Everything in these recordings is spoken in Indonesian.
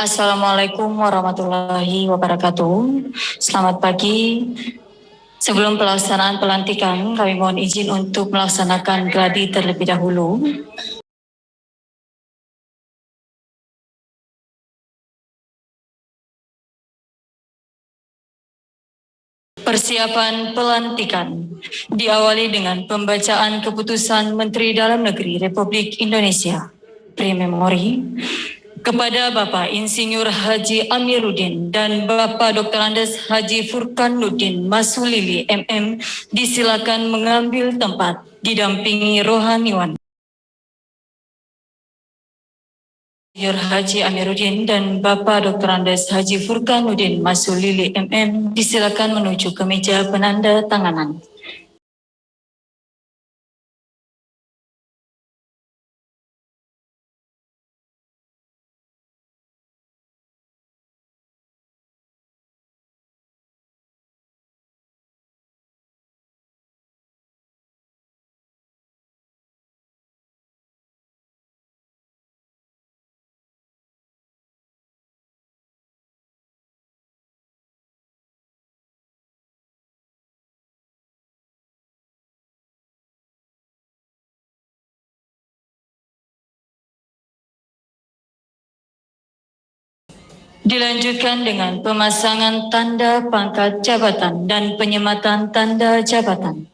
Assalamualaikum warahmatullahi wabarakatuh. Selamat pagi. Sebelum pelaksanaan pelantikan, kami mohon izin untuk melaksanakan gladi terlebih dahulu. Persiapan pelantikan diawali dengan pembacaan keputusan Menteri Dalam Negeri Republik Indonesia. Pre-memori kepada Bapak Insinyur Haji Amiruddin dan Bapak Dr. Andes Haji Furkanuddin Masulili MM disilakan mengambil tempat didampingi rohaniwan. Insinyur Haji Amiruddin dan Bapak Dr. Andes Haji Furkanuddin Masulili MM disilakan menuju ke meja penanda tanganan. Dilanjutkan dengan pemasangan tanda pangkat jabatan dan penyematan tanda jabatan.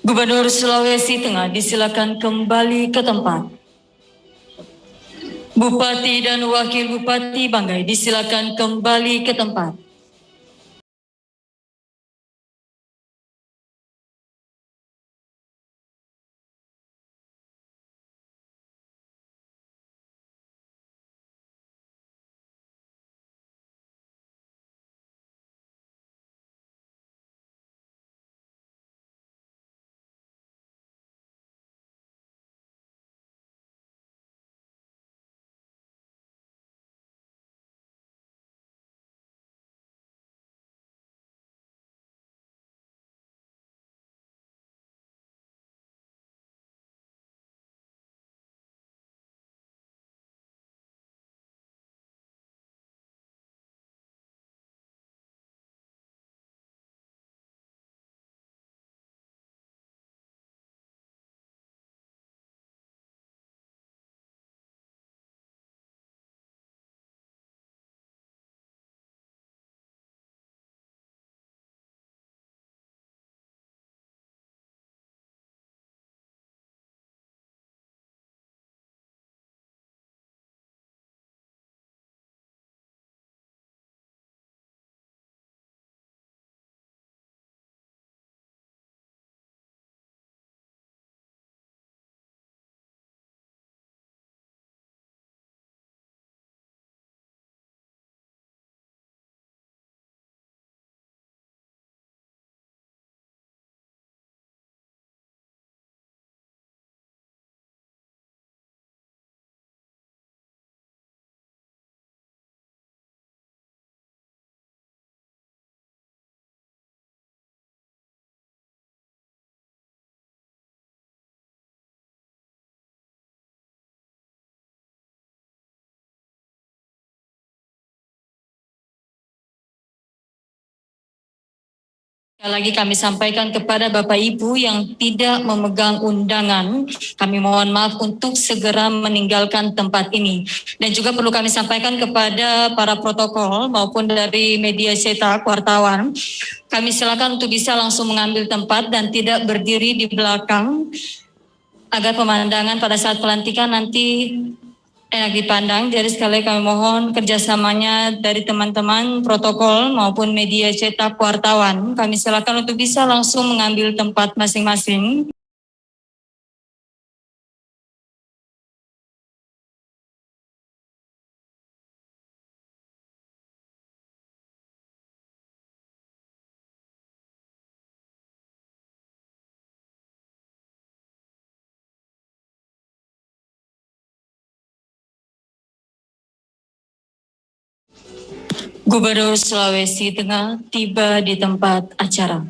Gubernur Sulawesi Tengah disilakan kembali ke tempat. Bupati dan Wakil Bupati Banggai disilakan kembali ke tempat. Sekali lagi kami sampaikan kepada Bapak Ibu yang tidak memegang undangan, kami mohon maaf untuk segera meninggalkan tempat ini. Dan juga perlu kami sampaikan kepada para protokol maupun dari media cetak, wartawan, kami silakan untuk bisa langsung mengambil tempat dan tidak berdiri di belakang agar pemandangan pada saat pelantikan nanti enak dipandang. Jadi sekali kami mohon kerjasamanya dari teman-teman protokol maupun media cetak wartawan. Kami silakan untuk bisa langsung mengambil tempat masing-masing. Gubernur Sulawesi Tengah tiba di tempat acara.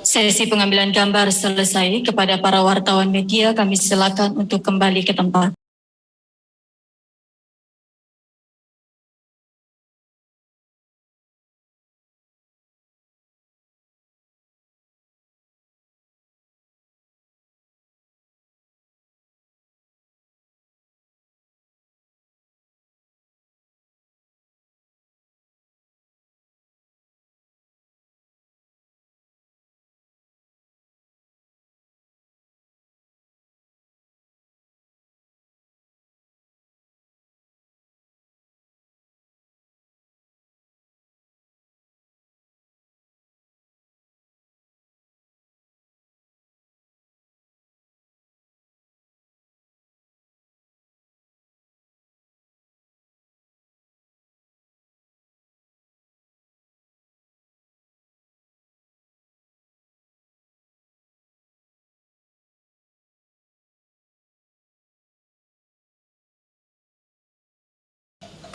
Sesi pengambilan gambar selesai. Kepada para wartawan media, kami silakan untuk kembali ke tempat.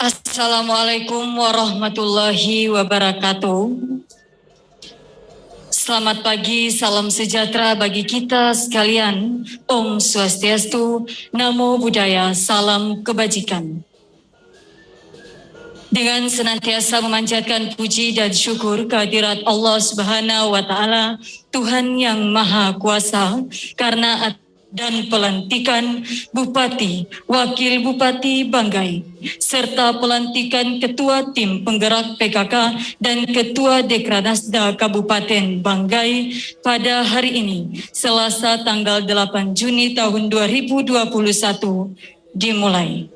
Assalamualaikum warahmatullahi wabarakatuh. Selamat pagi, salam sejahtera bagi kita sekalian. Om Swastiastu, Namo Buddhaya, salam kebajikan. Dengan senantiasa memanjatkan puji dan syukur kehadirat Allah Subhanahu wa Ta'ala, Tuhan yang Maha Kuasa, karena dan pelantikan Bupati, Wakil Bupati Banggai, serta pelantikan Ketua Tim Penggerak PKK dan Ketua Dekranasda Kabupaten Banggai pada hari ini, Selasa tanggal 8 Juni tahun 2021, dimulai.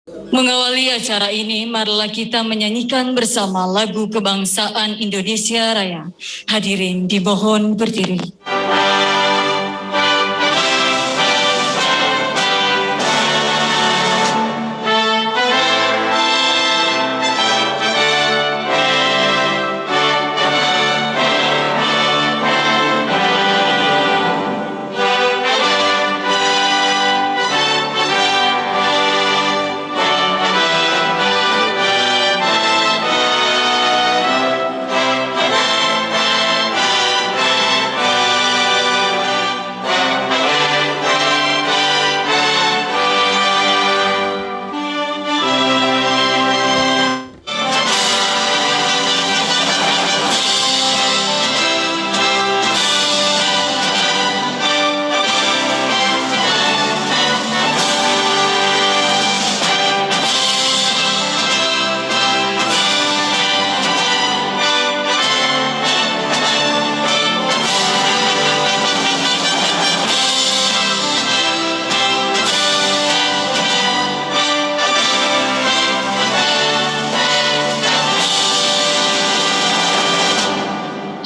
Mengawali acara ini, marilah kita menyanyikan bersama lagu kebangsaan Indonesia Raya. Hadirin dimohon berdiri.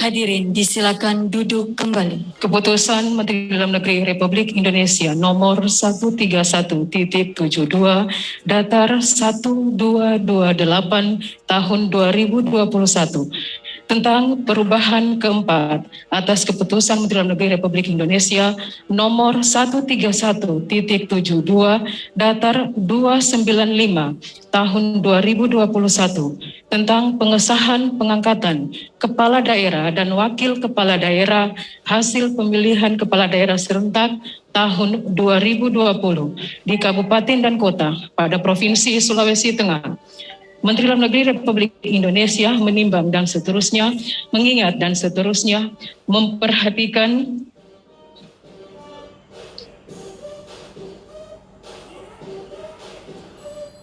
Hadirin disilakan duduk kembali. Keputusan Menteri Dalam Negeri Republik Indonesia nomor 131.72 datar 1228 tahun 2021 tentang perubahan keempat atas Keputusan Menteri Dalam Negeri Republik Indonesia nomor 131.72 datar 295 tahun 2021 tentang pengesahan pengangkatan kepala daerah dan wakil kepala daerah hasil pemilihan kepala daerah serentak tahun 2020 di Kabupaten dan Kota pada Provinsi Sulawesi Tengah. Menteri Dalam Negeri Republik Indonesia menimbang dan seterusnya, mengingat dan seterusnya, memperhatikan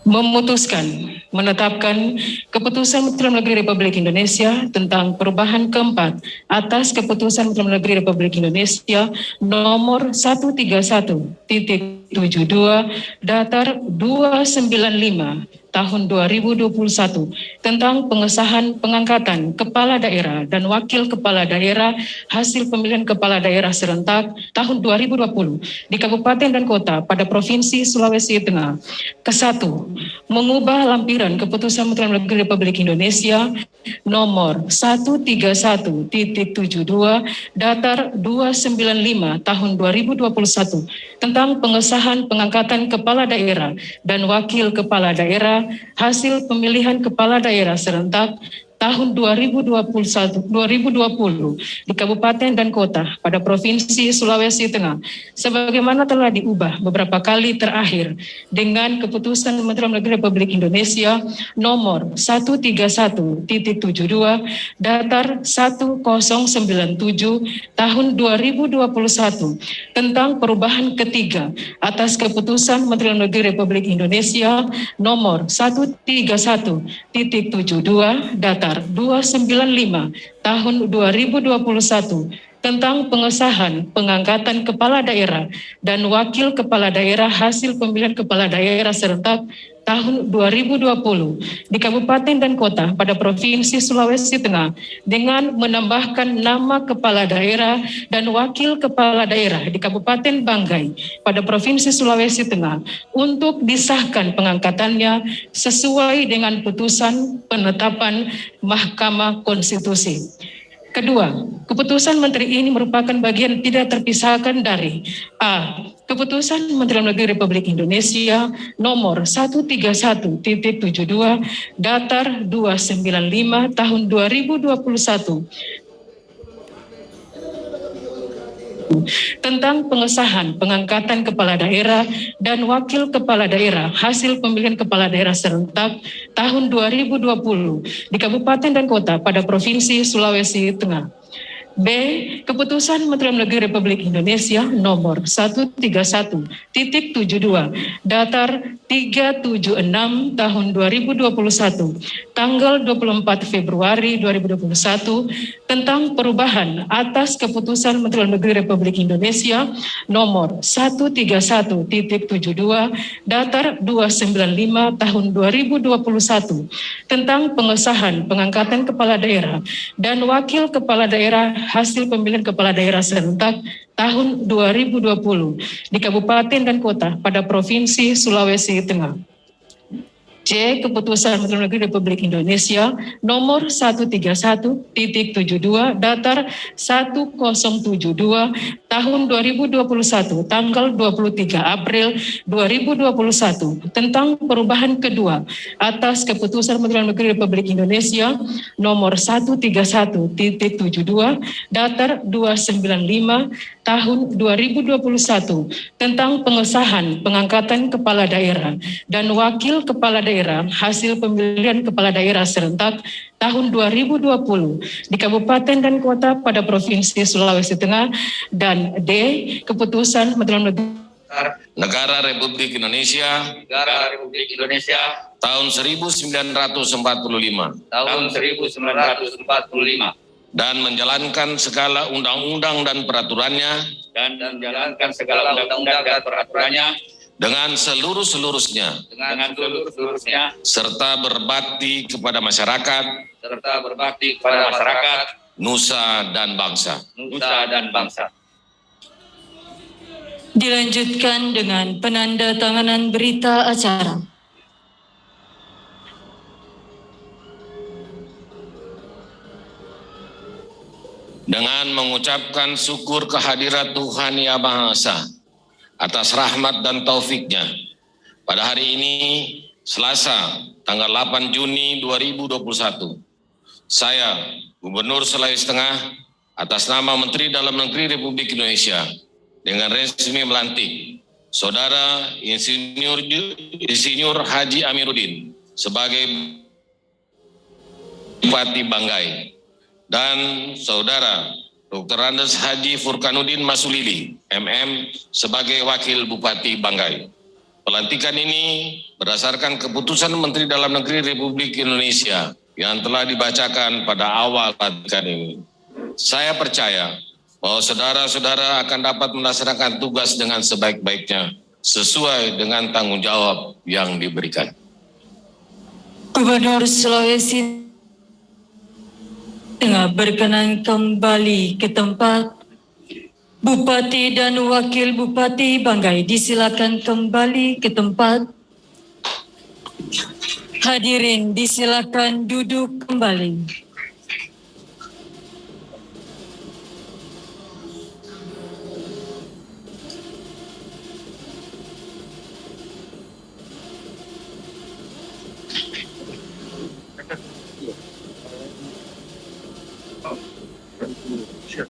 memutuskan menetapkan keputusan Menteri Dalam Negeri Republik Indonesia tentang perubahan keempat atas keputusan Menteri Dalam Negeri Republik Indonesia nomor 131.72 datar 295 tahun 2021 tentang pengesahan pengangkatan kepala daerah dan wakil kepala daerah hasil pemilihan kepala daerah serentak tahun 2020 di Kabupaten dan Kota pada Provinsi Sulawesi Tengah. Kesatu, mengubah lampiran keputusan Menteri Dalam Negeri Republik Indonesia nomor 131.72 datar 295 tahun 2021 tentang pengesahan pengangkatan kepala daerah dan wakil kepala daerah hasil pemilihan kepala daerah serentak tahun 2020 di Kabupaten dan Kota pada Provinsi Sulawesi Tengah sebagaimana telah diubah beberapa kali terakhir dengan keputusan Menteri Dalam Negeri Republik Indonesia nomor 131.72 datar 1097 tahun 2021 tentang perubahan ketiga atas keputusan Menteri Dalam Negeri Republik Indonesia nomor 131.72 datar 295 tahun 2021 tentang pengesahan pengangkatan kepala daerah dan wakil kepala daerah hasil pemilihan kepala daerah serentak tahun 2020 di Kabupaten dan Kota pada Provinsi Sulawesi Tengah dengan menambahkan nama kepala daerah dan wakil kepala daerah di Kabupaten Banggai pada Provinsi Sulawesi Tengah untuk disahkan pengangkatannya sesuai dengan putusan penetapan Mahkamah Konstitusi. Kedua, keputusan Menteri ini merupakan bagian tidak terpisahkan dari A. Keputusan Menteri Dalam Negeri Republik Indonesia nomor 131.72 datar 295 tahun 2021 tentang pengesahan pengangkatan kepala daerah dan wakil kepala daerah hasil pemilihan kepala daerah serentak tahun 2020 di Kabupaten dan Kota pada Provinsi Sulawesi Tengah. B. Keputusan Menteri Dalam Negeri Republik Indonesia nomor 131.72 datar 376 tahun 2021 tanggal 24 Februari 2021 tentang perubahan atas keputusan Menteri Dalam Negeri Republik Indonesia nomor 131.72 datar 295 tahun 2021 tentang pengesahan pengangkatan kepala daerah dan wakil kepala daerah hasil pemilihan kepala daerah serentak tahun 2020 di Kabupaten dan Kota pada Provinsi Sulawesi Tengah. C. Keputusan Menteri Dalam Negeri Republik Indonesia nomor 131.72 datar 1072 tahun 2021 tanggal 23 April 2021 tentang perubahan kedua atas keputusan Menteri Dalam Negeri Republik Indonesia nomor 131.72 datar 295 tahun 2021 tentang pengesahan pengangkatan kepala daerah dan wakil kepala daerah hasil pemilihan kepala daerah serentak tahun 2020 di Kabupaten dan Kota pada Provinsi Sulawesi Tengah. Dan D. Keputusan Menteri Dalam Negeri Negara Republik Indonesia tahun 1945 dan menjalankan segala undang-undang dan peraturannya dengan seluruh-seluruhnya serta berbakti kepada masyarakat nusa dan bangsa. Dilanjutkan dengan penandatanganan berita acara. Dengan mengucapkan syukur kehadirat Tuhan Yang Maha Esa atas rahmat dan taufiknya, pada hari ini Selasa, tanggal 8 Juni 2021, saya, Gubernur Sulawesi Tengah, atas nama Menteri Dalam Negeri Republik Indonesia, dengan resmi melantik Saudara Insinyur Haji Amiruddin sebagai Bupati Banggai dan Saudara Dr. Andes Haji Furkanuddin Masulili, MM, sebagai Wakil Bupati Banggai. Pelantikan ini berdasarkan keputusan Menteri Dalam Negeri Republik Indonesia yang telah dibacakan pada awal pelantikan ini. Saya percaya bahwa saudara-saudara akan dapat melaksanakan tugas dengan sebaik-baiknya sesuai dengan tanggung jawab yang diberikan. Gubernur Sulawesi Tengah berkenan kembali ke tempat. Bupati dan Wakil Bupati Banggai disilakan kembali ke tempat. Hadirin disilakan duduk kembali.